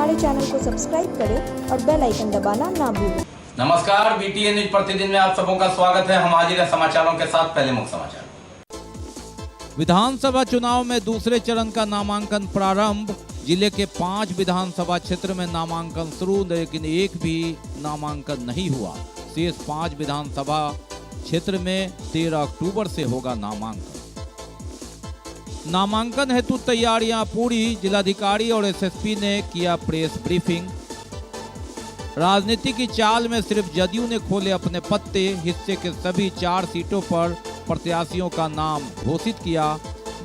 हमारे चैनल को सब्सक्राइब करें और बेल आइकन दबाना ना भूलें। नमस्कार, बीटीएन न्यूज प्रतिदिन में आप सबों का स्वागत है। हम हाजिर हैं समाचारों के साथ। पहले मुख्य समाचार। विधानसभा चुनाव में दूसरे चरण का नामांकन प्रारंभ। जिले के 5 विधानसभा क्षेत्र में नामांकन शुरू, लेकिन एक भी नामांकन नहीं हुआ। शेष 5 विधानसभा क्षेत्र में 13 अक्टूबर से होगा नामांकन। नामांकन हेतु तैयारियां पूरी। जिलाधिकारी और एसएसपी ने किया प्रेस ब्रीफिंग। राजनीति की चाल में सिर्फ जदयू ने खोले अपने पत्ते। हिस्से के सभी 4 सीटों पर प्रत्याशियों का नाम घोषित किया।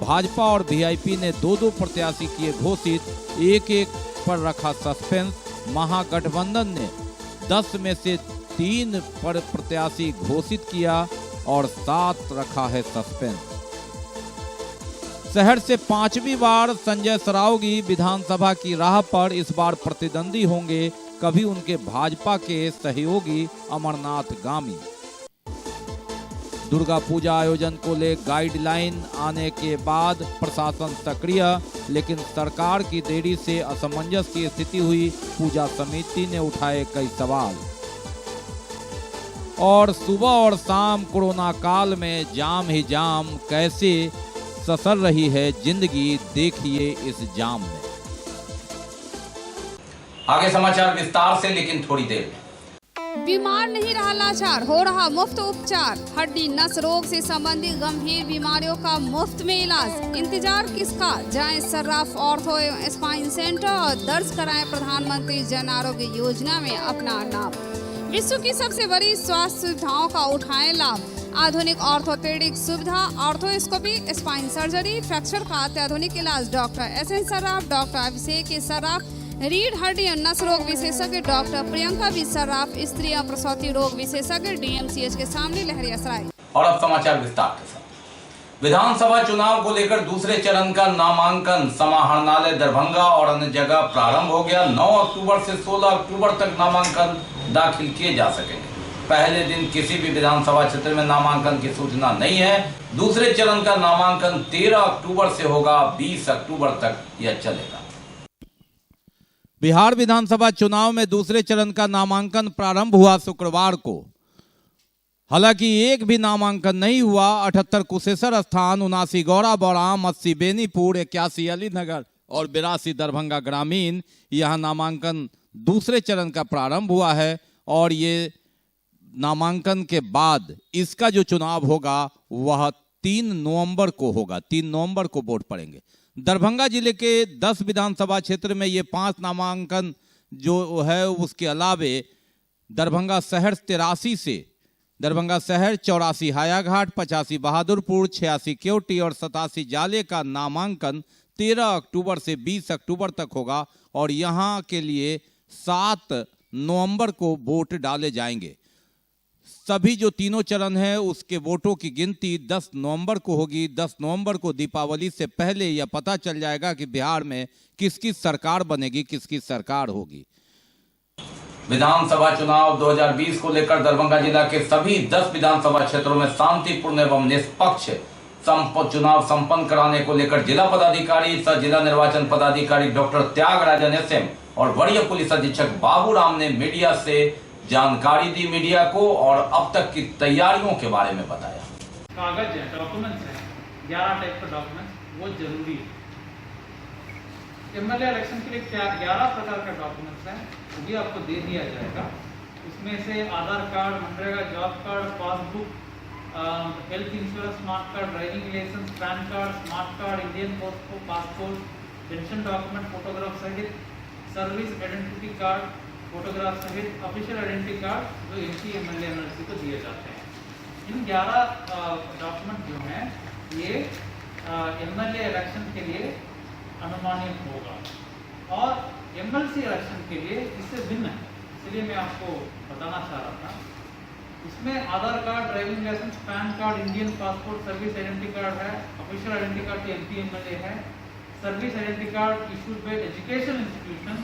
भाजपा और वीआईपी ने 2-2 प्रत्याशी किए घोषित, एक पर रखा सस्पेंस। महागठबंधन ने 10 में से 3 पर प्रत्याशी घोषित किया और 7 रखा है सस्पेंस। शहर से 5वीं बार संजय सरावगी विधानसभा की राह पर इस बार प्रतिद्वंदी होंगे। कभी उनके भाजपा के सहयोगी अमरनाथ गामी। दुर्गा पूजा आयोजन को ले गाइडलाइन आने के बाद प्रशासन सक्रिय, लेकिन सरकार की देरी से असमंजस की स्थिति हुई। पूजा समिति ने उठाए कई सवाल। और सुबह और शाम कोरोना काल में जाम ही जाम, कैसे ससर रही है जिंदगी, देखिए इस जाम में। आगे समाचार विस्तार से, लेकिन थोड़ी देर में। बीमार नहीं रहा लाचार, हो रहा मुफ्त उपचार। हड्डी नस रोग से संबंधित गंभीर बीमारियों का मुफ्त में इलाज। इंतजार किसका, जाएं सर्राफ ऑर्थो एवं स्पाइन सेंटर और दर्ज कराएं प्रधानमंत्री जन आरोग्य योजना में अपना नाम। विश्व की सबसे बड़ी स्वास्थ्य सुविधाओं का उठाएं लाभ। आधुनिक ऑर्थोपेडिक सुविधा, ऑर्थोस्कोपी, स्पाइन सर्जरी, फ्रैक्चर का अत्याधुनिक इलाज। Doctor S N Sarraf, doctor Abhishek Sarraf, रीढ़ हड्डी और नस रोग विशेषज्ञ डॉक्टर प्रियंका बी सर्राफ, स्त्री और प्रसूति रोग विशेषज्ञ डीएमसीएच के सामने लहरियासराय। और अब समाचार विस्तार के साथ। विधानसभा चुनाव को लेकर दूसरे चरण का नामांकन समाहरणालय दरभंगा और अन्य जगह प्रारंभ हो गया। 9 अक्टूबर से 16 अक्टूबर तक नामांकन दाखिल किए जा सकेंगे। पहले दिन किसी भी विधानसभा क्षेत्र में नामांकन की सूचना नहीं है। दूसरे चरण का नामांकन 13 अक्टूबर से होगा। 20 अक्टूबर तक यह चलेगा। बिहार विधानसभा चुनाव में दूसरे चरण का नामांकन प्रारंभ हुआ शुक्रवार को। हालांकि एक भी नामांकन नहीं हुआ। 78 कुशेश्वर स्थान, 79 गौरा बौराम, 80 बेनीपुर, 81 अलीनगर और 82 दरभंगा ग्रामीण, यहां नामांकन दूसरे चरण का प्रारंभ हुआ है। और ये नामांकन के बाद इसका जो चुनाव होगा वह 3 नवंबर को होगा। 3 नवंबर को वोट पड़ेंगे। दरभंगा जिले के 10 विधानसभा क्षेत्र में ये 5 नामांकन जो है, उसके अलावे दरभंगा शहर 83 से, दरभंगा शहर 84 हायाघाट, 85 बहादुरपुर, 86 केवटी और 87 जाले का नामांकन 13 अक्टूबर से 20 अक्टूबर तक होगा। और यहाँ के लिए 7 नवंबर को वोट डाले जाएंगे। सभी जो तीनों चरण हैं उसके वोटों की गिनती 10 नवंबर को होगी। 10 नवंबर को दीपावली से पहले यह पता चल जाएगा कि बिहार में किसकी सरकार बनेगी, किसकी सरकार होगी। विधानसभा चुनाव 2020 को लेकर दरभंगा जिला के सभी 10 विधानसभा क्षेत्रों में शांतिपूर्ण एवं निष्पक्ष चुनाव संपन्न कराने को लेकर जिला पदाधिकारी सह जिला निर्वाचन पदाधिकारी डॉक्टर त्यागराजन एसएम और वरीय पुलिस अधीक्षक बाबूराम ने मीडिया से जानकारी दी मीडिया को और अब तक की तैयारियों के बारे में बताया। कागज है, डॉक्यूमेंट्स है, 11 टाइप का डॉक्यूमेंट्स वो जरूरी है। एमएलए इलेक्शन के लिए 11 प्रकार का डॉक्यूमेंट्स है, वो भी आपको दे दिया जाएगा। इसमें से आधार कार्ड, मनरेगा job card, passbook, health insurance smart card, driving licence, PAN card, smart card, Indian passport, pension document, photograph सहित, सर्विस आइडेंटिटी कार्ड, फोटोग्राफ सहित ऑफिशियल आइडेंटिटी कार्ड जो एमपी एमएलए एमएलसी को दिए जाते हैं। इन 11 डॉक्यूमेंट जो हैं ये एमएलए इलेक्शन के लिए अनुमानित होगा और एमएलसी इलेक्शन के लिए इससे भिन्न है। इसलिए मैं आपको बताना चाह रहा था। इसमें Aadhaar card, driving licence, PAN card, Indian passport, service identity card है, ऑफिशियल आइडेंटिटी कार्ड तो एमपी एमएलए है, service identity card issued by education institutions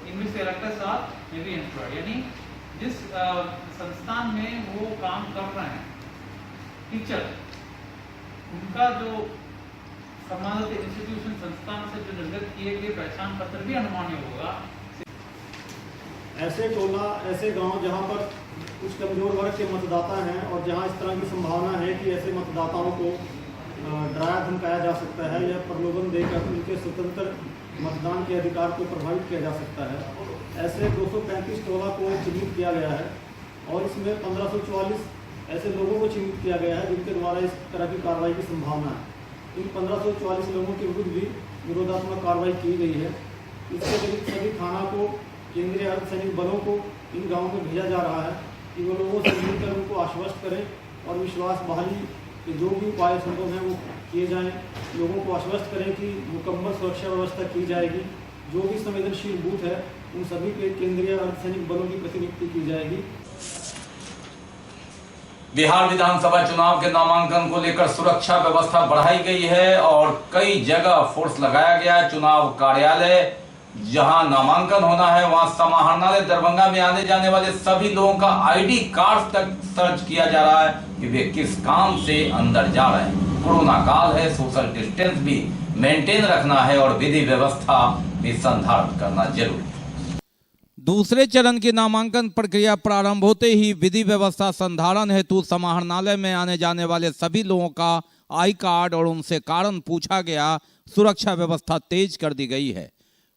in which electors are may be employed, यानी जिस संस्थान में वो काम कर रहे हैं टीचर, उनका जो संबंधित इंस्टीट्यूशन संस्थान से जो निर्गत किए गए पहचान पत्र भी अनुमान्य होगा। ऐसे टोला, ऐसे गांव जहां पर कुछ कमजोर वर्ग के मतदाता हैं और जहां इस तरह की संभावना है कि ऐसे मतदाताओं को डराया धमकाया जा सकता है या प्रलोभन देकर उनके स्वतंत्र मतदान के अधिकार को प्रभावित किया जा सकता है। ऐसे 235 टोला को चिन्हित किया गया है और इसमें 1544 ऐसे लोगों को चिन्हित किया गया है जिनके द्वारा इस तरह की कार्रवाई की संभावना है। इन 1544 लोगों के विरुद्ध भी विरोधात्मक कार्रवाई की गई है। इसके अतिरिक्त सभी थाना को, केंद्रीय अर्धसैनिक बलों को इन गाँवों में भेजा जा रहा है कि वो लोगों से मिलकर उनको आश्वस्त करें और विश्वास बहाली के जो भी उपाय संभव हैं वो किए जाएं। लोगों को आश्वस्त करें कि मुकम्मल सुरक्षा व्यवस्था की जाएगी। जो भी संवेदनशील बूथ है उन सभी पे केंद्रीय अर्धसैनिक बलों की प्रतिनियुक्ति की जाएगी। बिहार विधानसभा चुनाव के नामांकन को लेकर सुरक्षा व्यवस्था बढ़ाई गई है और कई जगह फोर्स लगाया गया है। चुनाव कार्यालय जहां नामांकन होना है वहां समाहरणालय दरभंगा में आने जाने वाले सभी लोगों का आईडी कार्ड तक सर्च किया जा रहा है कि वे किस काम से अंदर जा रहे हैं। कोरोना काल है, सोशल डिस्टेंस भी मेंटेन रखना है और विधि व्यवस्था भी संधारण करना जरूरी है। दूसरे चरण की नामांकन प्रक्रिया प्रारंभ होते ही विधि व्यवस्था संधारण हेतु समाहरणालय में आने जाने वाले सभी लोगों का आई कार्ड और उनसे कारण पूछा गया। सुरक्षा व्यवस्था तेज कर दी गई है।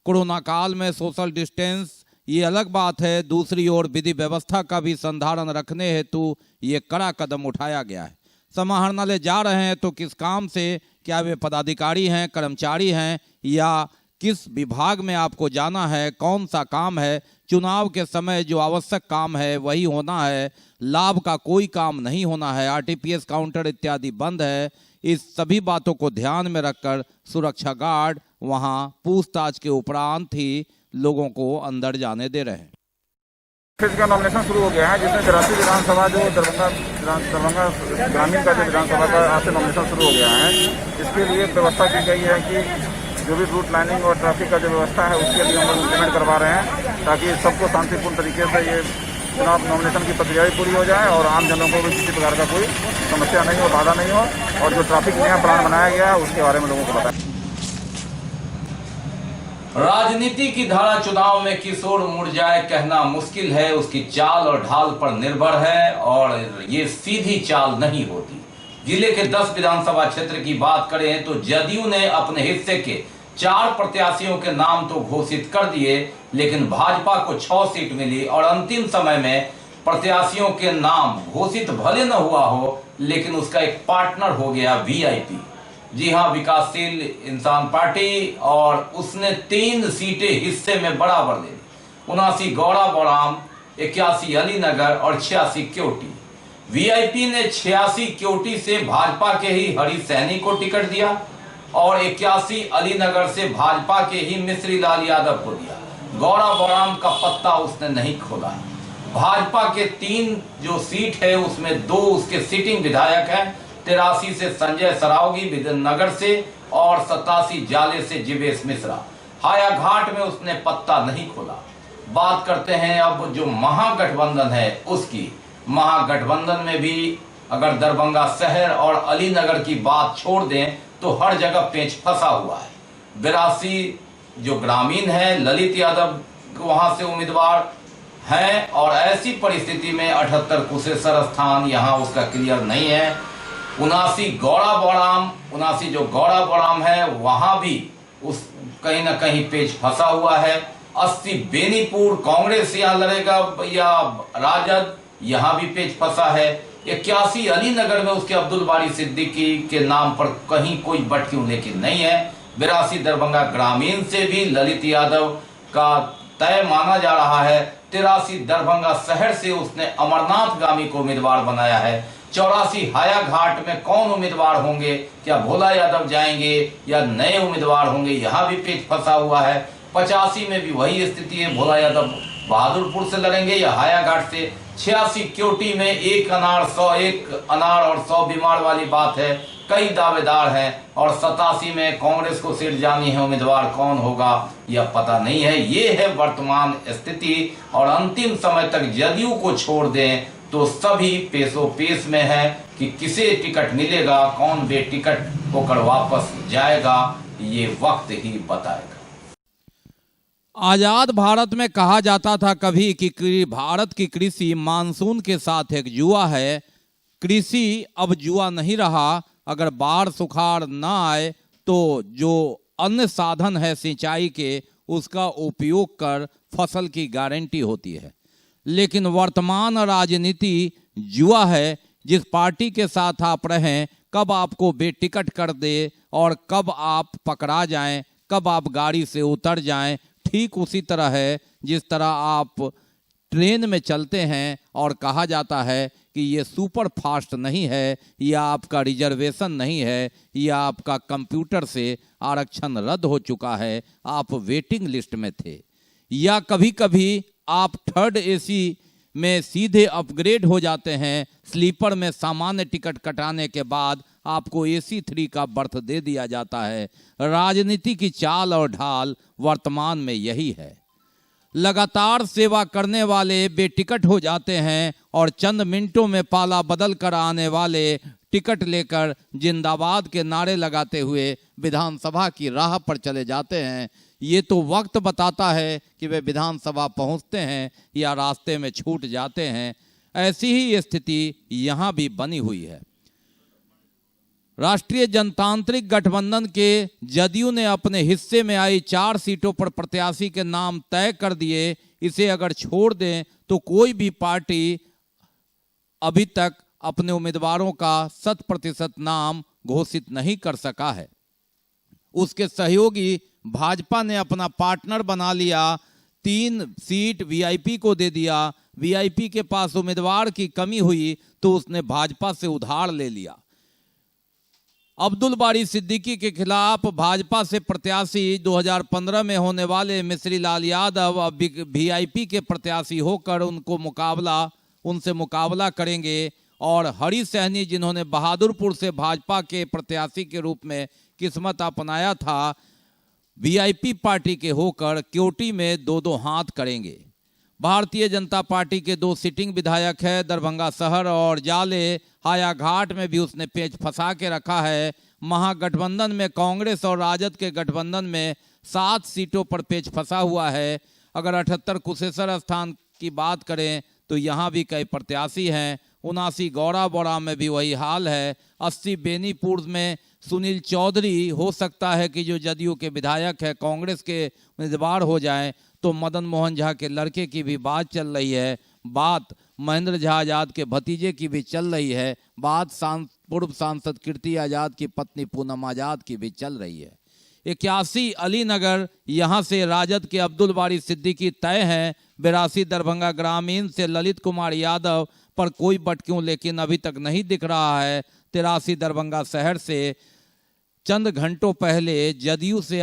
कोरोना काल में सोशल डिस्टेंस ये अलग बात है, दूसरी ओर विधि व्यवस्था का भी संधारण रखने हेतु ये कड़ा कदम उठाया गया है। समाहरणालय जा रहे हैं तो किस काम से, क्या वे पदाधिकारी हैं, कर्मचारी हैं या किस विभाग में आपको जाना है, कौन सा काम है, चुनाव के समय जो आवश्यक काम है वही होना है, लाभ का कोई काम नहीं होना है, आरटीपीएस काउंटर इत्यादि बंद है। इस सभी बातों को ध्यान में रखकर सुरक्षा गार्ड वहां पूछताछ के उपरांत ही लोगों को अंदर जाने दे रहे हैं। फिर का नॉमिनेशन शुरू हो गया है जिसमें 83 विधानसभा जो दरभंगा ग्रामीण का जो विधानसभा का आज से नॉमिनेशन शुरू हो गया है। इसके लिए व्यवस्था की गई है कि जो भी रूट लाइनिंग और ट्रैफिक का जो व्यवस्था है उसके लिए हम लोग इम्प्लीमेंट करवा रहे हैं ताकि सबको शांतिपूर्ण तरीके से ये चुनाव नॉमिनेशन की प्रक्रिया भी पूरी हो जाए और आम जनों को भी किसी प्रकार का कोई समस्या नहीं हो, बाधा नहीं हो और जो ट्रैफिक नया प्लान बनाया गया है उसके बारे में लोगों को बताएं। राजनीति की धारा चुनाव में किस ओर मुड़ जाए कहना मुश्किल है, उसकी चाल और ढाल पर निर्भर है और ये सीधी चाल नहीं होती। जिले के 10 विधानसभा क्षेत्र की बात करें तो जदयू ने अपने हिस्से के 4 प्रत्याशियों के नाम तो घोषित कर दिए, लेकिन भाजपा को 6 सीट मिली और अंतिम समय में प्रत्याशियों के नाम घोषित भले न हुआ हो लेकिन उसका एक पार्टनर हो गया वीआईपी। जी हां, विकासशील इंसान पार्टी, और उसने 3 सीटें हिस्से में बराबर ले ली। 79 गौड़ा बौड़ाम, 81 अलीनगर और 86 क्योटी। वीआईपी ने 86 क्योटी से भाजपा के ही हरी सैनी को टिकट दिया और 81 अलीनगर से भाजपा के ही मिश्री लाल यादव को दिया। गौड़ा बौड़ाम का पत्ता उसने नहीं खोला। भाजपा के 3 जो सीट है उसमें 2 उसके सिटिंग विधायक हैं। 83 से संजय सरावगी विद्यानगर से और 87 जाले से जीवेश मिश्रा। हायाघाट में उसने पत्ता नहीं खोला। बात करते हैं अब जो महागठबंधन है उसकी। महागठबंधन में भी अगर दरभंगा शहर और अलीनगर की बात छोड़ दें तो हर जगह पेच फंसा हुआ है। 82 जो ग्रामीण है, ललित यादव वहां से उम्मीदवार हैं और ऐसी परिस्थिति में 78 कुशेश्वर स्थान यहां उसका क्लियर नहीं है। 79 गौड़ा बौड़ाम, 79 जो गौड़ा बौड़ाम है वहां भी उस कहीं ना कहीं पेच फंसा हुआ है। 80 बेनीपुर कांग्रेस यहाँ लड़ेगा या राजद, यहाँ भी पेच फंसा है। 81 अलीनगर में उसके अब्दुल बारी सिद्दीकी के नाम पर कहीं कोई बटक्यू लेकिन नहीं है। 82 दरभंगा ग्रामीण से भी ललित यादव का तय माना जा रहा है। 83 दरभंगा शहर से उसने अमरनाथ गामी को उम्मीदवार बनाया है। 84 हायाघाट में कौन उम्मीदवार होंगे, क्या भोला यादव जाएंगे या नए उम्मीदवार होंगे, यहाँ भी पेच फंसा हुआ है। 85 में भी वही स्थिति है, भोला यादव बहादुरपुर से लड़ेंगे या हायाघाट से। 86 क्योटी में 1 अनार और 100 बीमार वाली बात है, कई दावेदार हैं। और 87 में कांग्रेस को सीट जानी है, उम्मीदवार कौन होगा यह पता नहीं है। ये है वर्तमान स्थिति और अंतिम समय तक जदयू को छोड़ दें तो सभी पेशो पेश में है कि किसे टिकट मिलेगा, कौन बेटिकट होकर वापस जाएगा, ये वक्त ही बताएगा। आजाद भारत में कहा जाता था कभी कि भारत की कृषि मानसून के साथ एक जुआ है। कृषि अब जुआ नहीं रहा। अगर बाढ़ सुखाड़ ना आए तो जो अन्य साधन है सिंचाई के उसका उपयोग कर फसल की गारंटी होती है। लेकिन वर्तमान राजनीति जुआ है। जिस पार्टी के साथ आप रहें, कब आपको बेटिकट कर दे और कब आप पकड़ा जाएं, कब आप गाड़ी से उतर जाएं। ठीक उसी तरह है जिस तरह आप ट्रेन में चलते हैं और कहा जाता है कि ये सुपर फास्ट नहीं है, या आपका रिजर्वेशन नहीं है, या आपका कंप्यूटर से आरक्षण रद्द हो चुका है, आप वेटिंग लिस्ट में थे। या कभी कभी आप थर्ड एसी में सीधे अपग्रेड हो जाते हैं। स्लीपर में सामान्य टिकट कटाने के बाद आपको एसी 3 का बर्थ दे दिया जाता है। राजनीति की चाल और ढाल वर्तमान में यही है। लगातार सेवा करने वाले बेटिकट हो जाते हैं और चंद मिनटों में पाला बदल कर आने वाले टिकट लेकर जिंदाबाद के नारे लगाते हुए विधानसभा की राह पर चले जाते हैं। ये तो वक्त बताता है कि वे विधानसभा पहुंचते हैं या रास्ते में छूट जाते हैं। ऐसी ही स्थिति यहाँ भी बनी हुई है। राष्ट्रीय जनतांत्रिक गठबंधन के जदयू ने अपने हिस्से में आई 4 सीटों पर प्रत्याशी के नाम तय कर दिए। इसे अगर छोड़ दें तो कोई भी पार्टी अभी तक अपने उम्मीदवारों का 100% नाम घोषित नहीं कर सका है। उसके सहयोगी भाजपा ने अपना पार्टनर बना लिया। 3 सीट वीआईपी को दे दिया। वीआईपी के पास उम्मीदवार की कमी हुई तो उसने भाजपा से उधार ले लिया। अब्दुल बारी सिद्दीकी के खिलाफ भाजपा से प्रत्याशी 2015 में होने वाले मिश्री लाल यादव अब वीआईपी के प्रत्याशी होकर उनसे मुकाबला करेंगे। और हरी सहनी, जिन्होंने बहादुरपुर से भाजपा के प्रत्याशी के रूप में किस्मत अपनाया था, वीआईपी पार्टी के होकर क्योटी में 2-2 हाथ करेंगे। भारतीय जनता पार्टी के 2 सिटिंग विधायक है। दरभंगा शहर और जाले हायाघाट में भी उसने पेच फंसा के रखा है। महागठबंधन में कांग्रेस और राजद के गठबंधन में 7 सीटों पर पेच फंसा हुआ है। अगर 78 कुशेश्वर स्थान की बात करें तो यहाँ भी कई प्रत्याशी हैं। 79 गौराबौड़ा में भी वही हाल है। 80 बेनीपुर में सुनील चौधरी हो सकता है कि जो जदयू के विधायक है कांग्रेस के उम्मीदवार हो जाएं। तो मदन मोहन झा के लड़के की भी बात चल रही है। बात महेंद्र झा आजाद के भतीजे की भी चल रही है। बात पूर्व सांसद कीर्ति आजाद की पत्नी पूनम आजाद की भी चल रही है। 81 अलीनगर, यहाँ से राजद के अब्दुल बारी सिद्दीकी तय हैं। 82 दरभंगा ग्रामीण से ललित कुमार यादव पर कोई बटक्यों लेकिन अभी तक नहीं दिख रहा है। 83 दरभंगा शहर से चंद घंटों पहले जदयू से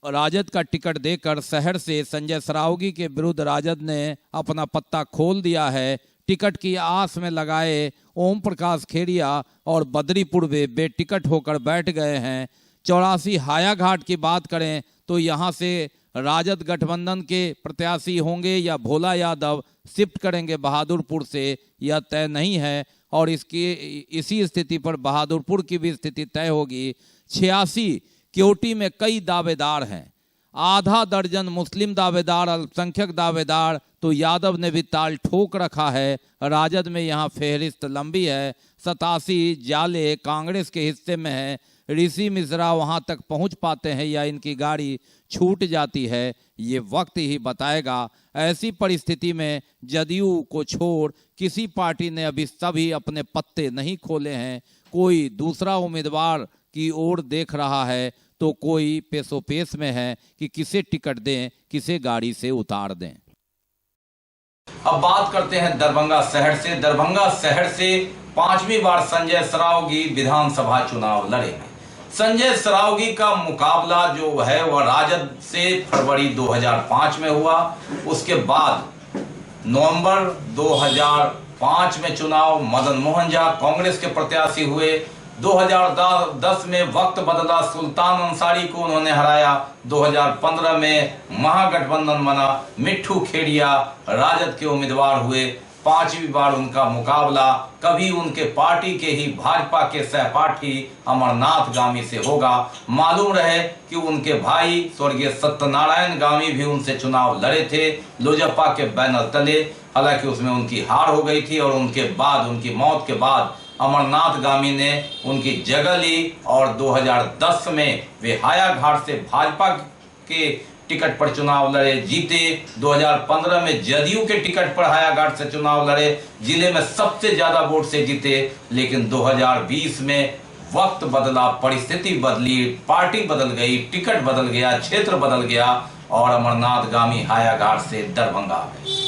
राजद का टिकट देकर शहर से संजय सरावगी के विरुद्ध राजद ने अपना पत्ता खोल दिया है। टिकट की आस में लगाए ओम प्रकाश खेड़िया और बद्रीपुर वे बेटिकट होकर बैठ गए हैं। 84 हायाघाट की बात करें तो यहाँ से राजद गठबंधन के प्रत्याशी होंगे या भोला यादव शिफ्ट करेंगे बहादुरपुर से, यह तय नहीं है। और इसी स्थिति पर बहादुरपुर की भी स्थिति तय होगी। 86 क्योटी में कई दावेदार हैं। आधा दर्जन मुस्लिम दावेदार, अल्पसंख्यक दावेदार, तो यादव ने भी ताल ठोक रखा है। राजद में यहाँ फहरिस्त लंबी है। 87 जाले कांग्रेस के हिस्से में है। ऋषि मिश्रा वहाँ तक पहुँच पाते हैं या इनकी गाड़ी छूट जाती है, ये वक्त ही बताएगा। ऐसी परिस्थिति में जदयू को छोड़ किसी पार्टी ने अभी सभी अपने पत्ते नहीं खोले हैं। कोई दूसरा उम्मीदवार की ओर देख रहा है तो कोई पेशोपेश में है कि किसे टिकट दें, किसे गाड़ी से उतार दें। अब बात करते हैं दरभंगा शहर से। दरभंगा शहर से 5वीं बार संजय सरावगी विधानसभा चुनाव लड़े हैं। संजय सरावगी का मुकाबला जो है वह राजद से फरवरी 2005 में हुआ। उसके बाद नवंबर 2005 में चुनाव मदन मोहन झा कांग्रेस के प्रत्याशी हुए। 2010 में वक्त बदला, सुल्तान अंसारी को उन्होंने हराया। 2015 में महागठबंधन बना, मिट्ठू खेड़िया राजद के उम्मीदवार हुए। पांचवी बार उनका मुकाबला कभी उनके पार्टी के ही भाजपा के सहपाठी अमरनाथ गामी से होगा। मालूम रहे कि उनके भाई स्वर्गीय सत्यनारायण गामी भी उनसे चुनाव लड़े थे लोजपा के बैनर तले, हालांकि उसमें उनकी हार हो गई थी और उनके बाद, उनकी मौत के बाद अमरनाथ गामी ने उनकी जगह ली और 2010 में वे हायाघाट से भाजपा के टिकट पर चुनाव लड़े, जीते। 2015 में जदयू के टिकट पर हायाघाट से चुनाव लड़े, जिले में सबसे ज्यादा वोट से जीते। लेकिन 2020 में वक्त बदला, परिस्थिति बदली, पार्टी बदल गई, टिकट बदल गया, क्षेत्र बदल गया और अमरनाथ गामी हायाघाट से दरभंगा आ गए।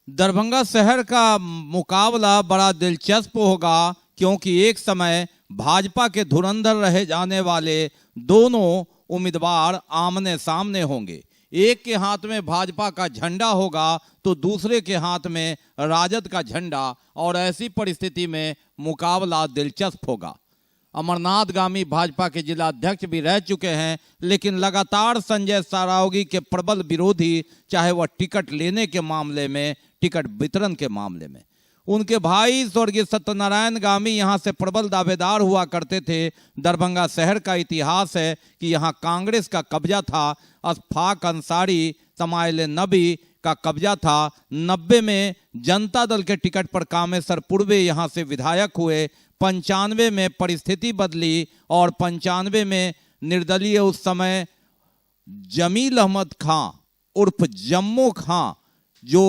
दरभंगा शहर का मुकाबला बड़ा दिलचस्प होगा, क्योंकि एक समय भाजपा के धुरंधर रहे जाने वाले दोनों उम्मीदवार आमने सामने होंगे। एक के हाथ में भाजपा का झंडा होगा तो दूसरे के हाथ में राजद का झंडा, और ऐसी परिस्थिति में मुकाबला दिलचस्प होगा। अमरनाथ गामी भाजपा के जिला अध्यक्ष भी रह चुके हैं, लेकिन लगातार संजय सरावगी के प्रबल विरोधी, चाहे वह टिकट लेने के मामले में, टिकट वितरण के मामले में। उनके भाई स्वर्गीय सत्यनारायण गामी यहाँ से प्रबल दावेदार हुआ करते थे। दरभंगा शहर का इतिहास है कि यहाँ कांग्रेस का कब्जा था, अशफाक अंसारी समाइल नबी का कब्जा था। 90 में जनता दल के टिकट पर कामेश्वर पूर्वे यहाँ से विधायक हुए। 95 में परिस्थिति बदली और 95 में निर्दलीय उस समय जमील अहमद खां उर्फ जम्मू खां जो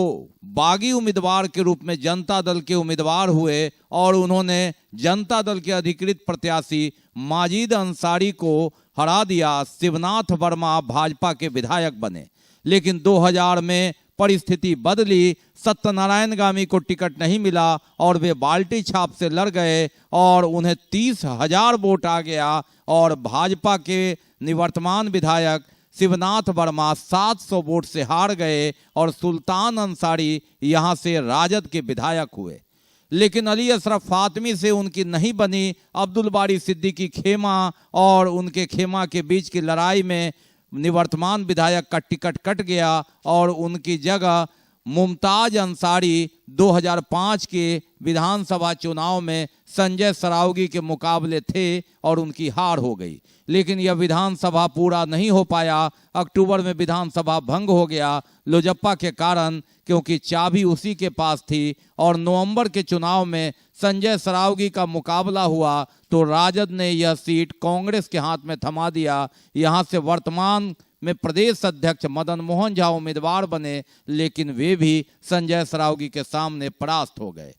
बागी उम्मीदवार के रूप में जनता दल के उम्मीदवार हुए और उन्होंने जनता दल के अधिकृत प्रत्याशी माजिद अंसारी को हरा दिया। शिवनाथ वर्मा भाजपा के विधायक बने। लेकिन 2000 में परिस्थिति बदली, सत्यनारायण गामी को टिकट नहीं मिला और वे बाल्टी छाप से लड़ गए और उन्हें 30,000 वोट आ गया और भाजपा के निवर्तमान विधायक शिवनाथ वर्मा 700 वोट से हार गए और सुल्तान अंसारी यहां से राजद के विधायक हुए। लेकिन अली अशरफ फातमी से उनकी नहीं बनी। अब्दुल बारी सिद्दीकी खेमा और उनके खेमा के बीच की लड़ाई में निवर्तमान विधायक का टिकट कट गया और उनकी जगह मुमताज अंसारी 2005 के विधानसभा चुनाव में संजय सरावगी के मुकाबले थे और उनकी हार हो गई। लेकिन यह विधानसभा पूरा नहीं हो पाया। अक्टूबर में विधानसभा भंग हो गया लोजपा के कारण, क्योंकि चाबी उसी के पास थी। और नवंबर के चुनाव में संजय सरावगी का मुकाबला हुआ तो राजद ने यह सीट कांग्रेस के हाथ में थमा दिया। यहां से वर्तमान में प्रदेश अध्यक्ष मदन मोहन झा उम्मीदवार बने, लेकिन वे भी संजय सरावगी के सामने परास्त हो गए।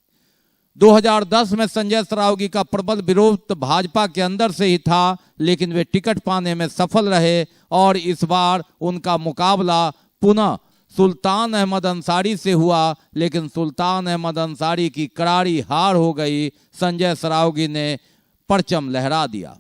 2010 में संजय सरावगी का प्रबल विरोध भाजपा के अंदर से ही था, लेकिन वे टिकट पाने में सफल रहे और इस बार उनका मुकाबला पुनः सुल्तान अहमद अंसारी से हुआ। लेकिन सुल्तान अहमद अंसारी की करारी हार हो गई। संजय सरावगी ने परचम लहरा दिया।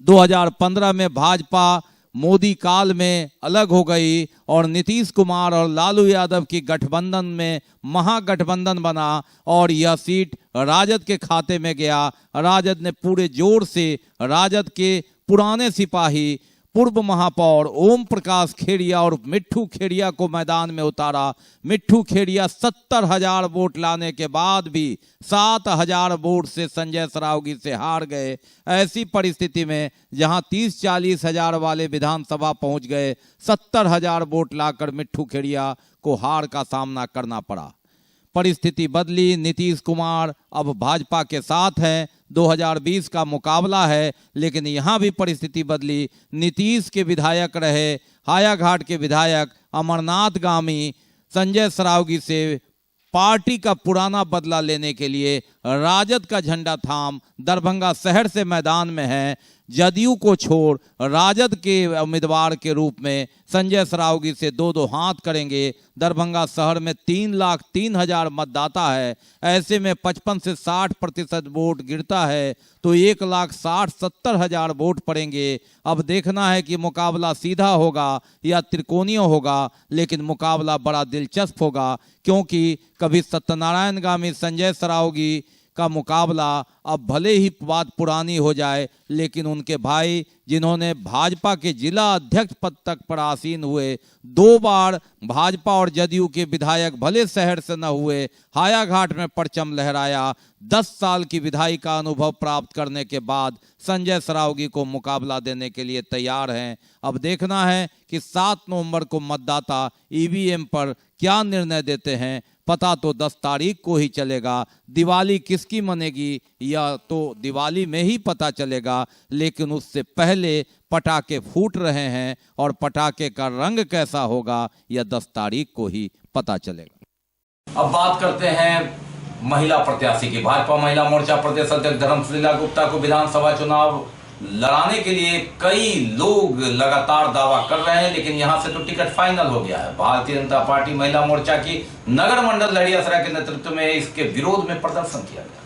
2015 में भाजपा मोदी काल में अलग हो गई और नीतीश कुमार और लालू यादव की गठबंधन में महागठबंधन बना और यह सीट राजद के खाते में गया। राजद ने पूरे जोर से राजद के पुराने सिपाही पूर्व महापौर ओम प्रकाश खेड़िया और मिट्ठू खेड़िया को मैदान में उतारा। मिट्ठू खेड़िया 70,000 वोट लाने के बाद भी 7,000 वोट से संजय सरावगी से हार गए। ऐसी परिस्थिति में जहां 30-40 हजार वाले विधानसभा पहुंच गए, 70,000 वोट लाकर मिट्ठू खेड़िया को हार का सामना करना पड़ा। परिस्थिति बदली। नीतीश कुमार अब भाजपा के साथ हैं। 2020 का मुकाबला है, लेकिन यहाँ भी परिस्थिति बदली। नीतीश के विधायक रहे हायाघाट के विधायक अमरनाथ गामी संजय सरावगी से पार्टी का पुराना बदला लेने के लिए राजद का झंडा थाम दरभंगा शहर से मैदान में है। जदयू को छोड़ राजद के उम्मीदवार के रूप में संजय सरावगी से 2-2 हाथ करेंगे। दरभंगा शहर में 3,03,000 मतदाता है। ऐसे में 55 से 60% वोट गिरता है तो 1,60,70,000 वोट पड़ेंगे। अब देखना है कि मुकाबला सीधा होगा या त्रिकोणीय होगा, लेकिन मुकाबला बड़ा दिलचस्प होगा, क्योंकि कभी सत्यनारायण गामी संजय सरावगी का मुकाबला अब भले ही बात पुरानी हो जाए, लेकिन उनके भाई जिन्होंने भाजपा के जिला अध्यक्ष पद तक पर आसीन हुए, 2 बार भाजपा और जदयू के विधायक भले शहर से न हुए, हायाघाट में परचम लहराया, 10 साल की विधायी का अनुभव प्राप्त करने के बाद संजय सरावगी को मुकाबला देने के लिए तैयार हैं। अब देखना है कि 7 नवंबर को मतदाता ईवीएम पर क्या निर्णय देते हैं। पता तो 10 तारीख को ही चलेगा। दिवाली किसकी मनेगी या तो दिवाली में ही पता चलेगा, लेकिन उससे पहले पटाखे फूट रहे हैं और पटाखे का रंग कैसा होगा यह 10 तारीख को ही पता चलेगा। अब बात करते हैं महिला प्रत्याशी की। भाजपा महिला मोर्चा प्रदेश अध्यक्ष धर्मशीला गुप्ता को विधानसभा चुनाव लड़ाने के लिए कई लोग लगातार दावा कर रहे हैं, लेकिन यहां से तो टिकट फाइनल हो गया है। भारतीय जनता पार्टी महिला मोर्चा की नगर मंडल लड़ियासराय के नेतृत्व में इसके विरोध में प्रदर्शन किया गया।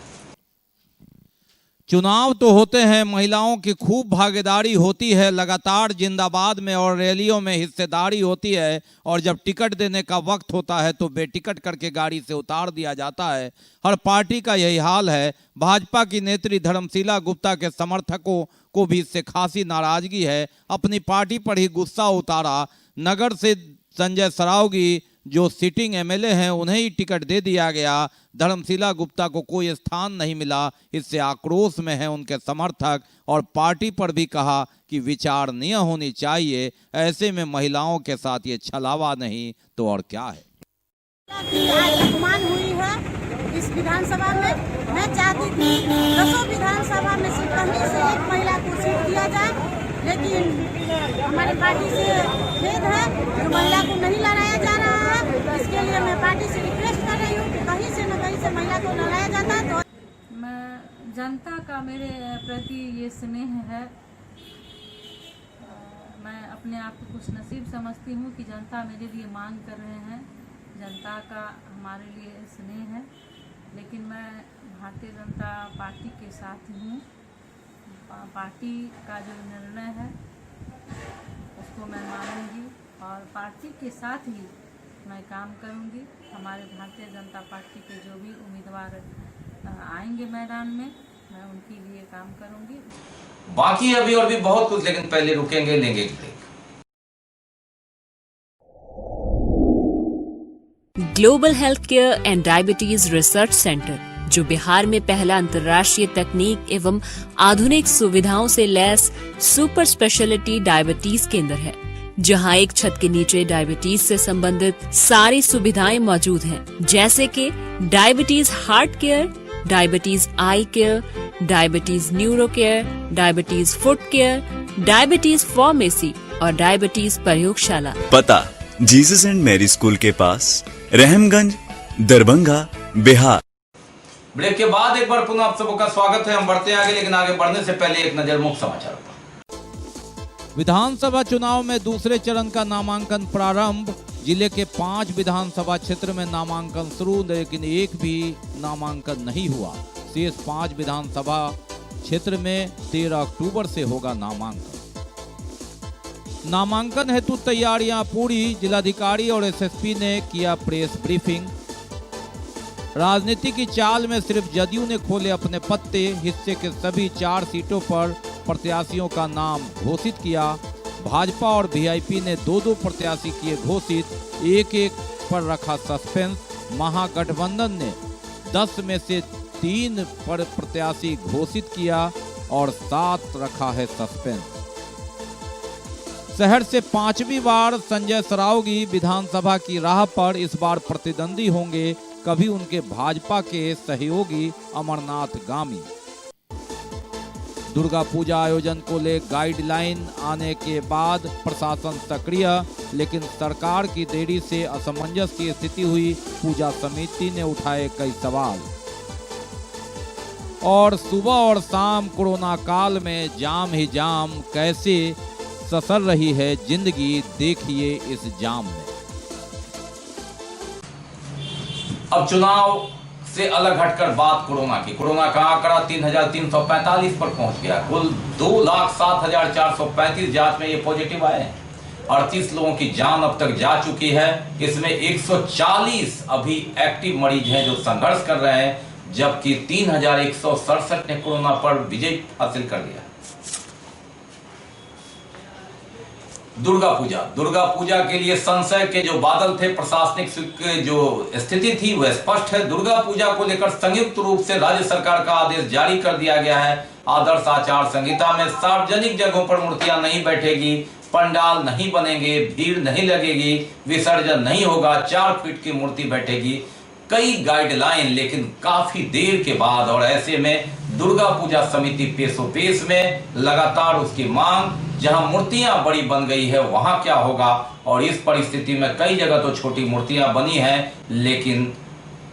चुनाव तो होते हैं, महिलाओं की खूब भागीदारी होती है, लगातार जिंदाबाद में और रैलियों में हिस्सेदारी होती है, और जब टिकट देने का वक्त होता है तो बेटिकट करके गाड़ी से उतार दिया जाता है। हर पार्टी का यही हाल है। भाजपा की नेत्री धर्मशीला गुप्ता के समर्थकों को भी इससे खासी नाराजगी है। अपनी पार्टी पर ही गुस्सा उतारा। नगर से संजय सरावगी जो सिटिंग एमएलए हैं उन्हें ही टिकट दे दिया गया। धर्मशीला गुप्ता को कोई स्थान नहीं मिला। इससे आक्रोश में है उनके समर्थक, और पार्टी पर भी कहा कि विचारणीय होनी चाहिए। ऐसे में महिलाओं के साथ ये छलावा नहीं तो और क्या है। अपमान हुई है इस विधानसभा में। मैं चाहती थी 10 विधानसभा में से कहीं से एक महिला को सीट दिया जाए, लेकिन हमारी पार्टी से खेद है जो महिला को नहीं लड़ाया जा रहा है। इसके लिए मैं पार्टी से रिक्वेस्ट कर रही हूँ कि कहीं से न कहीं से महिला को लड़ाया जाता है। तो मैं जनता का मेरे प्रति ये स्नेह है। मैं अपने आप को खुश नसीब समझती हूँ कि जनता मेरे लिए मांग कर रहे हैं। जनता का हमारे लिए स्नेह है, लेकिन मैं भारतीय जनता पार्टी के साथ हूँ। पार्टी का जो निर्णय है उसको मैं मानूंगी और पार्टी के साथ ही मैं काम करूंगी। हमारे भारतीय जनता पार्टी के जो भी उम्मीदवार आएंगे मैदान में, मैं उनके लिए काम करूंगी। बाकी अभी और भी बहुत कुछ, लेकिन पहले रुकेंगे, लेंगे break. Global health care and diabetes research centre, जो बिहार में पहला अंतर्राष्ट्रीय तकनीक एवं आधुनिक सुविधाओं से लैस सुपर स्पेशलिटी डायबिटीज केंद्र है, जहां एक छत के नीचे डायबिटीज से संबंधित सारी सुविधाएं मौजूद हैं, जैसे कि diabetes heart care, diabetes eye care, diabetes neuro care, diabetes foot care, diabetes pharmacy और डायबिटीज प्रयोगशाला। पता जीसस एंड मैरी स्कूल के पास, रहमगंज, दरभंगा, बिहार। ब्रेक के बाद एक बार पुनः आप सबका स्वागत है। हम बढ़ते आगे, लेकिन आगे बढ़ने से पहले एक नजर मुख्य समाचार पर। विधानसभा चुनाव में दूसरे चरण का नामांकन प्रारंभ। जिले के 5 विधानसभा क्षेत्र में नामांकन शुरू, लेकिन एक भी नामांकन नहीं हुआ। शेष 5 विधानसभा क्षेत्र में 13 अक्टूबर से होगा नामांकन। नामांकन हेतु तैयारियां पूरी। जिलाधिकारी और एसएसपी ने किया प्रेस ब्रीफिंग। राजनीति की चाल में सिर्फ जदयू ने खोले अपने पत्ते। हिस्से के सभी 4 सीटों पर प्रत्याशियों का नाम घोषित किया। भाजपा और वीआईपी ने 2-2 प्रत्याशी किए घोषित। एक पर रखा सस्पेंस। महागठबंधन ने 10 में से 3 पर प्रत्याशी घोषित किया और 7 रखा है सस्पेंस। शहर से 5वीं बार संजय सरावगी विधानसभा की राह पर इस बार प्रतिद्वंदी होंगे। कभी उनके भाजपा के सहयोगी अमरनाथ गामी। दुर्गा पूजा आयोजन को ले गाइडलाइन आने के बाद प्रशासन सक्रिय, लेकिन सरकार की देरी से असमंजस की स्थिति हुई। पूजा समिति ने उठाए कई सवाल। और सुबह और शाम कोरोना काल में जाम ही जाम, कैसे ससर रही है जिंदगी, देखिए इस जाम में। अब चुनाव से अलग हटकर बात कोरोना की। कोरोना का आंकड़ा 3,345 पर पहुंच गया। कुल 2,07,435 जांच में ये पॉजिटिव आए हैं। 38 लोगों की जान अब तक जा चुकी है। इसमें 140 अभी एक्टिव मरीज हैं जो संघर्ष कर रहे हैं, जबकि 3,167 ने कोरोना पर विजय हासिल कर लिया। दुर्गा पूजा के लिए संशय के जो बादल थे, प्रशासनिक जो स्थिति थी वह स्पष्ट है। दुर्गा पूजा को लेकर संयुक्त रूप से राज्य सरकार का आदेश जारी कर दिया गया है। आदर्श आचार संहिता में सार्वजनिक जगहों पर मूर्तियां नहीं बैठेगी, पंडाल नहीं बनेंगे, भीड़ नहीं लगेगी, विसर्जन नहीं होगा, 4 फीट की मूर्ति बैठेगी, कई गाइडलाइन। लेकिन काफी देर के बाद और ऐसे में दुर्गा पूजा समिति पेशोपेश में लगातार उसकी मांग, जहां मूर्तियां बड़ी बन गई है वहां क्या होगा। और इस परिस्थिति में कई जगह तो छोटी मूर्तियां बनी हैं, लेकिन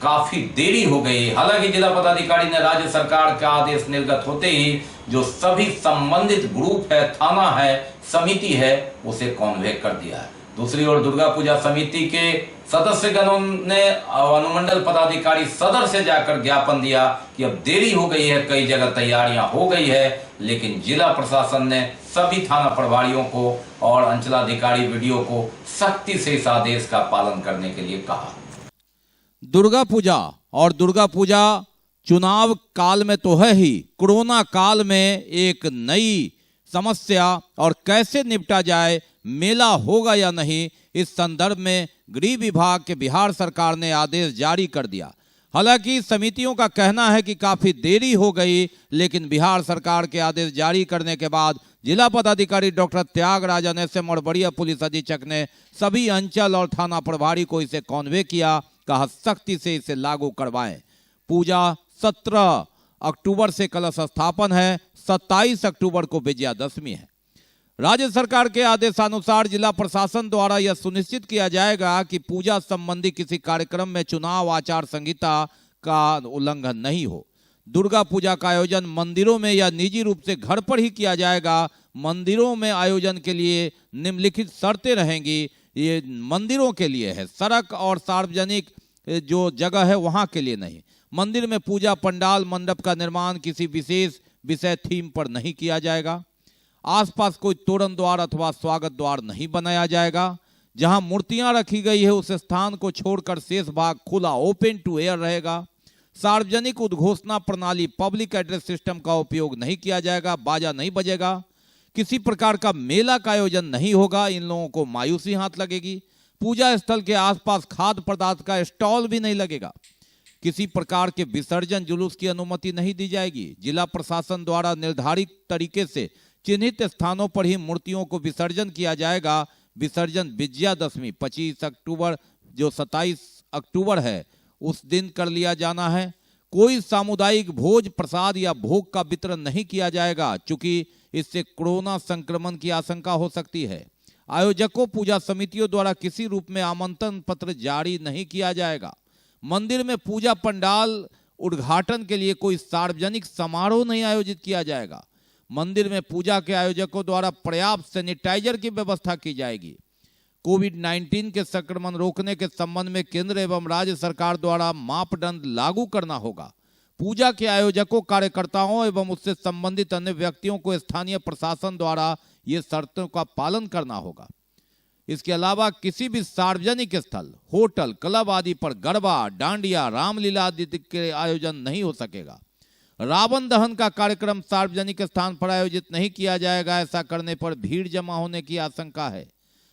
काफी देरी हो गई। हालांकि जिला पदाधिकारी ने राज्य सरकार का आदेश निर्गत होते ही जो सभी संबंधित ग्रुप है, थाना है, समिति है, उसे कॉन्वे कर दिया है। दूसरी ओर दुर्गा पूजा समिति के सदस्यगणों ने अनुमंडल पदाधिकारी सदर से जाकर ज्ञापन दिया कि अब देरी हो गई है, कई जगह तैयारियां हो गई है, लेकिन जिला प्रशासन ने सभी थाना प्रभारियों को और अंचलाधिकारी वीडियो को सख्ती से इस आदेश का पालन करने के लिए कहा। दुर्गा पूजा चुनाव काल में तो है ही, कोरोना काल में एक नई समस्या और कैसे निपटा जाए, मेला होगा या नहीं, इस संदर्भ में गृह विभाग के बिहार सरकार ने आदेश जारी कर दिया। हालांकि समितियों का कहना है कि काफी देरी हो गई, लेकिन बिहार सरकार के आदेश जारी करने के बाद जिला पदाधिकारी डॉक्टर त्यागराजन एसएम और बढ़िया पुलिस अधीक्षक ने सभी अंचल और थाना प्रभारी को इसे कॉन्वे किया, कहा सख्ती से इसे लागू करवाएं। पूजा 17 अक्टूबर से कलश स्थापन है, 27 अक्टूबर को विजयादशमी है। राज्य सरकार के आदेशानुसार जिला प्रशासन द्वारा यह सुनिश्चित किया जाएगा कि पूजा संबंधी किसी कार्यक्रम में चुनाव आचार संहिता का उल्लंघन नहीं हो। दुर्गा पूजा का आयोजन मंदिरों में या निजी रूप से घर पर ही किया जाएगा। मंदिरों में आयोजन के लिए निम्नलिखित शर्तें रहेंगी। ये मंदिरों के लिए है, सड़क और सार्वजनिक जो जगह है वहां के लिए नहीं। मंदिर में पूजा पंडाल मंडप का निर्माण किसी विशेष विषय थीम पर नहीं किया जाएगा। आसपास कोई तोरण द्वार अथवा स्वागत द्वार नहीं बनाया जाएगा। जहां मूर्तियां रखी गई है उस स्थान को छोड़कर शेष भाग खुला ओपन टू एयर रहेगा। सार्वजनिक उद्घोषणा प्रणाली पब्लिक एड्रेस सिस्टम का उपयोग नहीं किया जाएगा। बाजा नहीं बजेगा। किसी प्रकार का मेला का आयोजन नहीं होगा। इन लोगों को मायूसी हाथ लगेगी। पूजा स्थल के आसपास खाद्य पदार्थ का स्टॉल भी नहीं लगेगा। किसी प्रकार के विसर्जन जुलूस की अनुमति नहीं दी जाएगी। जिला प्रशासन द्वारा निर्धारित तरीके से चिन्हित स्थानों पर ही मूर्तियों को विसर्जन किया जाएगा। विसर्जन विजयादशमी 25 अक्टूबर जो 27 अक्टूबर है उस दिन कर लिया जाना है। कोई सामुदायिक भोज प्रसाद या भोग का वितरण नहीं किया जाएगा, चूंकि इससे कोरोना संक्रमण की आशंका हो सकती है। आयोजकों पूजा समितियों द्वारा किसी रूप में आमंत्रण पत्र जारी नहीं किया जाएगा। मंदिर में पूजा पंडाल उद्घाटन के लिए कोई सार्वजनिक समारोह नहीं आयोजित किया जाएगा। मंदिर में पूजा के आयोजकों द्वारा पर्याप्त सैनिटाइजर की व्यवस्था की जाएगी। कोविड-19 के संक्रमण रोकने के संबंध में केंद्र एवं राज्य सरकार द्वारा मापदंड लागू करना होगा। पूजा के आयोजकों, कार्यकर्ताओं एवं उससे संबंधित अन्य व्यक्तियों को स्थानीय प्रशासन द्वारा ये शर्तों का पालन करना होगा। इसके अलावा किसी भी सार्वजनिक स्थल, होटल, क्लब आदि पर गरबा, डांडिया, रामलीला आदि के आयोजन नहीं हो सकेगा। रावण दहन का कार्यक्रम सार्वजनिक स्थान पर आयोजित नहीं किया जाएगा। ऐसा करने पर भीड़ जमा होने की आशंका है।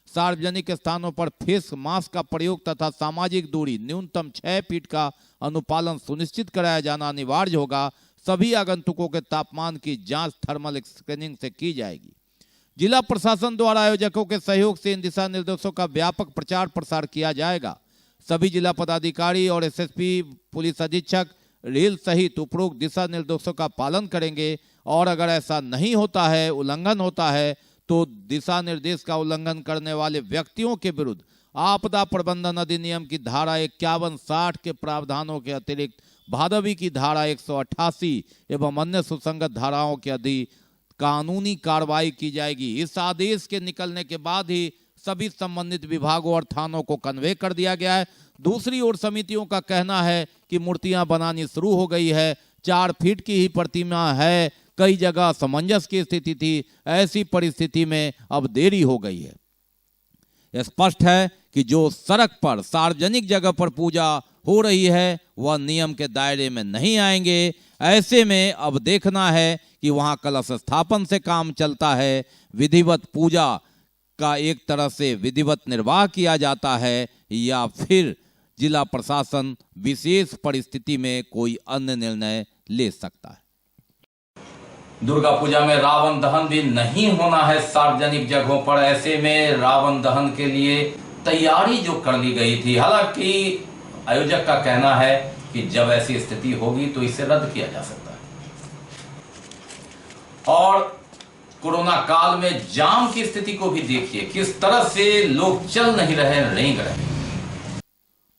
सार्वजनिक स्थानों पर फेस मास्क का प्रयोग तथा सामाजिक दूरी न्यूनतम 6 फीट का अनुपालन सुनिश्चित कराया जाना अनिवार्य होगा। सभी आगंतुकों के तापमान की जांच थर्मल स्कैनिंग से की जाएगी। जिला प्रशासन द्वारा आयोजकों के सहयोग से इन दिशा निर्देशों का व्यापक प्रचार प्रसार किया जाएगा। सभी जिला पदाधिकारी और एसएसपी, पुलिस अधीक्षक, रेल सहित उपरोक्त दिशा निर्देशों का पालन करेंगे और अगर ऐसा नहीं होता है, उल्लंघन होता है, तो दिशा निर्देश का उल्लंघन करने वाले व्यक्तियों के विरुद्ध आपदा प्रबंधन अधिनियम की धारा 51-60 के प्रावधानों के अतिरिक्त भादवी की धारा 188 एवं अन्य सुसंगत धाराओं के अधीन कानूनी कार्रवाई की जाएगी। इस आदेश के निकलने के बाद ही सभी संबंधित विभागों और थानों को कन्वे कर दिया गया है। दूसरी ओर समितियों का कहना है कि मूर्तियां बनानी शुरू हो गई है। 4 फीट की ही प्रतिमा है। कई जगह असमंजस की स्थिति थी। ऐसी परिस्थिति में अब देरी हो गई है। स्पष्ट है कि जो सड़क पर, सार्वजनिक जगह पर पूजा हो रही है वह नियम के दायरे में नहीं आएंगे। ऐसे में अब देखना है कि वहां कलश स्थापन से काम चलता है, विधिवत पूजा का एक तरह से विधिवत निर्वाह किया जाता है या फिर जिला प्रशासन विशेष परिस्थिति में कोई अन्य निर्णय ले सकता है। दुर्गा पूजा में रावण दहन भी नहीं होना है सार्वजनिक जगहों पर। ऐसे में रावण दहन के लिए तैयारी जो कर ली गई थी, हालांकि आयोजक का कहना है कि जब ऐसी स्थिति होगी तो इसे रद्द किया जा सकता है। और कोरोना काल में जाम की स्थिति को भी देखिए, किस तरह से लोग चल नहीं रहे, रेंग रहे।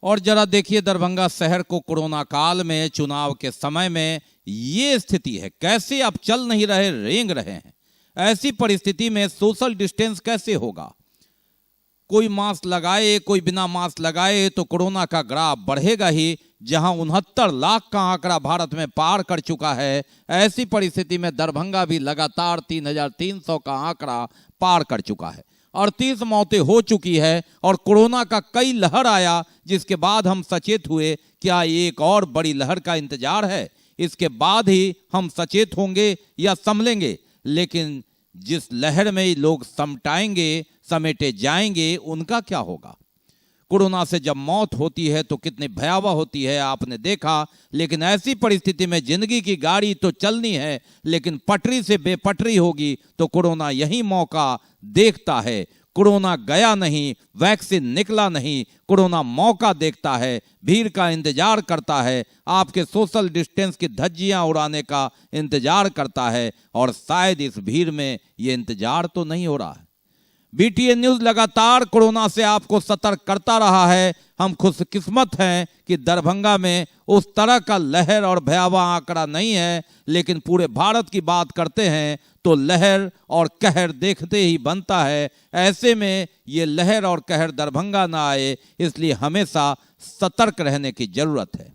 और जरा देखिए दरभंगा शहर को कोरोना काल में, चुनाव के समय में ये स्थिति है, कैसे आप चल नहीं रहे, रेंग रहे हैं। ऐसी परिस्थिति में सोशल डिस्टेंस कैसे होगा? कोई मास्क लगाए, कोई बिना मास्क लगाए तो कोरोना का ग्राफ बढ़ेगा ही। जहां 69 लाख का आंकड़ा भारत में पार कर चुका है, ऐसी परिस्थिति में दरभंगा भी लगातार 3,300 का आंकड़ा पार कर चुका है। 38 मौतें हो चुकी है और कोरोना का कई लहर आया, जिसके बाद हम सचेत हुए क्या एक और बड़ी लहर का इंतजार है। इसके बाद ही हम सचेत होंगे या संभलेंगे। लेकिन जिस लहर में लोग समटाएंगे, समेटे जाएंगे, उनका क्या होगा? कोरोना से जब मौत होती है तो कितनी भयावह होती है आपने देखा। लेकिन ऐसी परिस्थिति में जिंदगी की गाड़ी तो चलनी है, लेकिन पटरी से बेपटरी होगी तो कोरोना यही मौका देखता है। कोरोना गया नहीं, वैक्सीन निकला नहीं, कोरोना मौका देखता है, भीड़ का इंतजार करता है, आपके सोशल डिस्टेंस की धज्जियां उड़ाने का इंतजार करता है। और शायद इस भीड़ में ये इंतजार तो नहीं हो रहा है। BTN न्यूज लगातार कोरोना से आपको सतर्क करता रहा है। हम खुशकिस्मत हैं कि दरभंगा में उस तरह का लहर और भयावह आंकड़ा नहीं है। लेकिन पूरे भारत की बात करते हैं तो लहर और कहर देखते ही बनता है। ऐसे में ये लहर और कहर दरभंगा ना आए, इसलिए हमेशा सतर्क रहने की जरूरत है।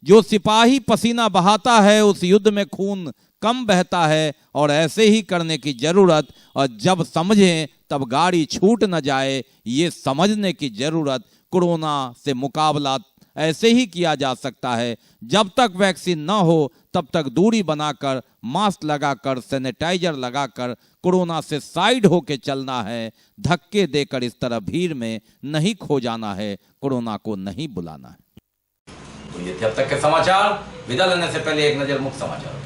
जो सिपाही पसीना बहाता है उस युद्ध में खून कम बहता है, और ऐसे ही करने की जरूरत। और जब समझें तब गाड़ी छूट न जाए, ये समझने की जरूरत। कोरोना से मुकाबला ऐसे ही किया जा सकता है। जब तक वैक्सीन न हो तब तक दूरी बनाकर, मास्क लगाकर, सैनिटाइजर लगाकर कोरोना से साइड होके चलना है। धक्के देकर इस तरह भीड़ में नहीं खो जाना है, कोरोना को नहीं बुलाना है। तो ये थे अब तक के समाचार। विदा लेने से पहले एक नजर मुख्य समाचार।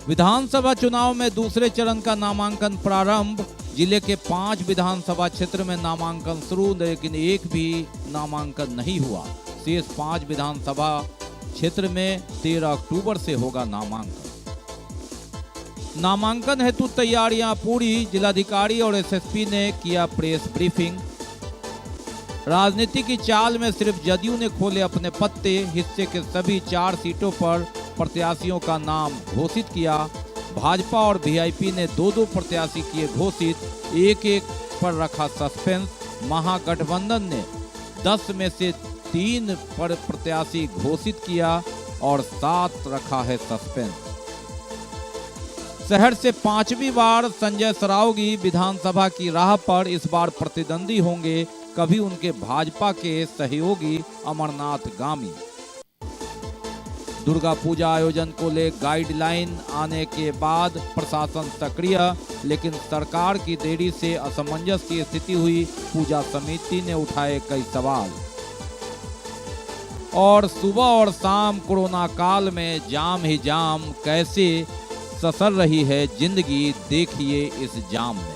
विधानसभा चुनाव में दूसरे चरण का नामांकन प्रारंभ। जिले के 5 विधानसभा क्षेत्र में नामांकन शुरू, लेकिन एक भी नामांकन नहीं हुआ। शेष 5 विधानसभा क्षेत्र में 13 अक्टूबर से होगा नामांकन। नामांकन हेतु तैयारियां पूरी। जिलाधिकारी और SSP ने किया प्रेस ब्रीफिंग। राजनीति की चाल में सिर्फ जदयू ने खोले अपने पत्ते। हिस्से के सभी 4 सीटों पर प्रत्याशियों का नाम घोषित किया। भाजपा और VIP ने 2-2 प्रत्याशी किए घोषित, एक पर रखा सस्पेंस। महागठबंधन ने 10 में से 3 पर प्रत्याशी घोषित किया और 7 रखा है सस्पेंस। शहर से 5वीं बार संजय सरावगी विधानसभा की राह पर इस बार प्रतिद्वंदी होंगे। कभी उनके भाजपा के सहयोगी अमरनाथ गामी। दुर्गा पूजा आयोजन को ले गाइडलाइन आने के बाद प्रशासन सक्रिय, लेकिन सरकार की देरी से असमंजस की स्थिति हुई। पूजा समिति ने उठाए कई सवाल। और सुबह और शाम कोरोना काल में जाम ही जाम, कैसे ससर रही है जिंदगी, देखिए इस जाम में।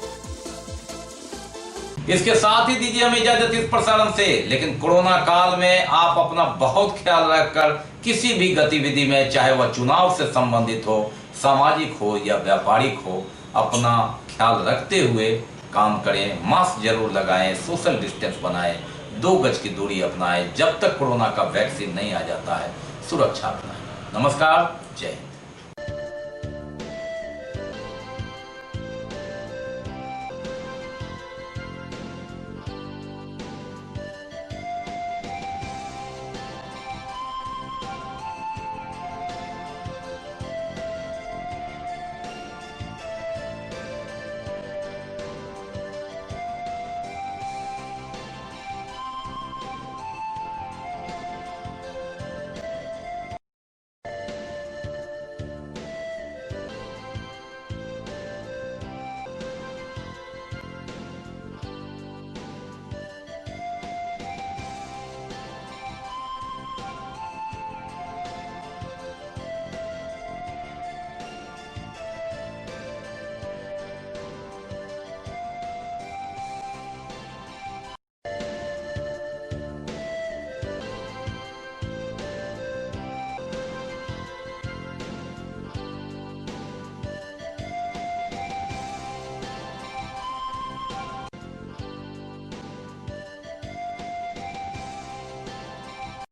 इसके साथ ही दीजिए हमें इजाजत इस प्रसारण से। लेकिन कोरोना काल में आप अपना बहुत ख्याल रखकर किसी भी गतिविधि में, चाहे वह चुनाव से संबंधित हो, सामाजिक हो या व्यापारिक हो, अपना ख्याल रखते हुए काम करें। मास्क जरूर लगाएं, सोशल डिस्टेंस बनाएं, 2 गज की दूरी अपनाएं। जब तक कोरोना का वैक्सीन नहीं आ जाता है, सुरक्षा अपनाएं। नमस्कार, जय हिंद।